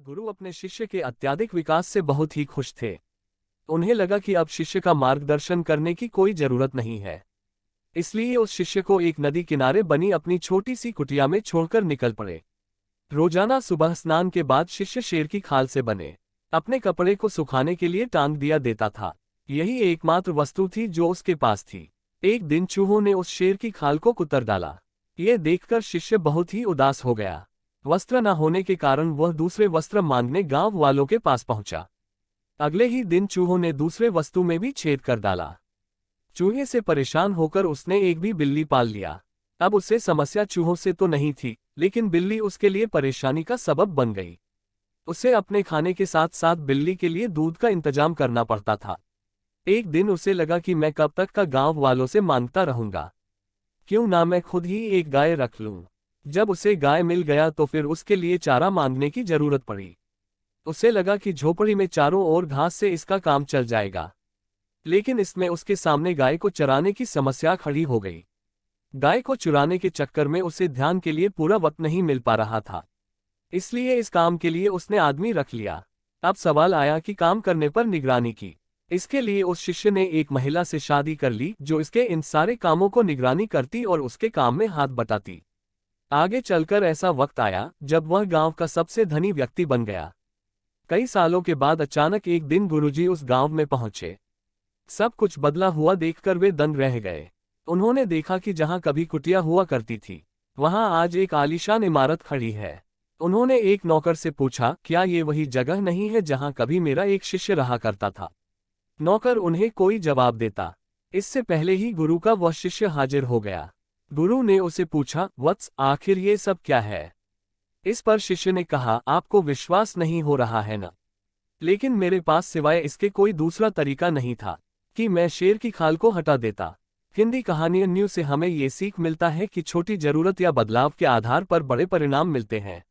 गुरु अपने शिष्य के अत्यधिक विकास से बहुत ही खुश थे। उन्हें लगा कि अब शिष्य का मार्गदर्शन करने की कोई जरूरत नहीं है। इसलिए उस शिष्य को एक नदी किनारे बनी अपनी छोटी सी कुटिया में छोड़कर निकल पड़े। रोजाना सुबह स्नान के बाद शिष्य शेर की खाल से बने अपने कपड़े को सुखाने के लिए टांग दिया देता था। यही एकमात्र वस्तु थी जो उसके पास थी। एक दिन चूहों ने उस शेर की खाल को कुतर डाला। ये देखकर शिष्य बहुत ही उदास हो गया। वस्त्र न होने के कारण वह दूसरे वस्त्र मांगने गांव वालों के पास पहुंचा। अगले ही दिन चूहों ने दूसरे वस्तु में भी छेद कर डाला। चूहे से परेशान होकर उसने एक भी बिल्ली पाल लिया। अब उसे समस्या चूहों से तो नहीं थी, लेकिन बिल्ली उसके लिए परेशानी का सबब बन गई। उसे अपने खाने के साथ साथ बिल्ली के लिए दूध का इंतजाम करना पड़ता था। एक दिन उसे लगा कि मैं कब तक का गांव वालों से मांगता रहूंगा, क्यों ना मैं खुद ही एक गाय रख लूं। जब उसे गाय मिल गया तो फिर उसके लिए चारा मांगने की जरूरत पड़ी। उसे लगा कि झोपड़ी में चारों ओर घास से इसका काम चल जाएगा, लेकिन इसमें उसके सामने गाय को चराने की समस्या खड़ी हो गई। गाय को चुराने के चक्कर में उसे ध्यान के लिए पूरा वक्त नहीं मिल पा रहा था, इसलिए इस काम के लिए उसने आदमी रख लिया। अब सवाल आया कि काम करने पर निगरानी की। इसके लिए उस शिष्य ने एक महिला से शादी कर ली जो इसके इन सारे कामों को निगरानी करती और उसके काम में हाथ बटाती। आगे चलकर ऐसा वक्त आया जब वह गांव का सबसे धनी व्यक्ति बन गया। कई सालों के बाद अचानक एक दिन गुरुजी उस गांव में पहुंचे। सब कुछ बदला हुआ देखकर वे दंग रह गए। उन्होंने देखा कि जहां कभी कुटिया हुआ करती थी, वहां आज एक आलीशान इमारत खड़ी है। उन्होंने एक नौकर से पूछा, क्या ये वही जगह नहीं है जहां कभी मेरा एक शिष्य रहा करता था? नौकर उन्हें कोई जवाब देता, इससे पहले ही गुरु का वह शिष्य हाजिर हो गया। गुरु ने उसे पूछा, वत्स, आखिर ये सब क्या है? इस पर शिष्य ने कहा, आपको विश्वास नहीं हो रहा है ना? लेकिन मेरे पास सिवाय इसके कोई दूसरा तरीका नहीं था कि मैं शेर की खाल को हटा देता। हिंदी कहानियों से हमें ये सीख मिलता है कि छोटी जरूरत या बदलाव के आधार पर बड़े परिणाम मिलते हैं।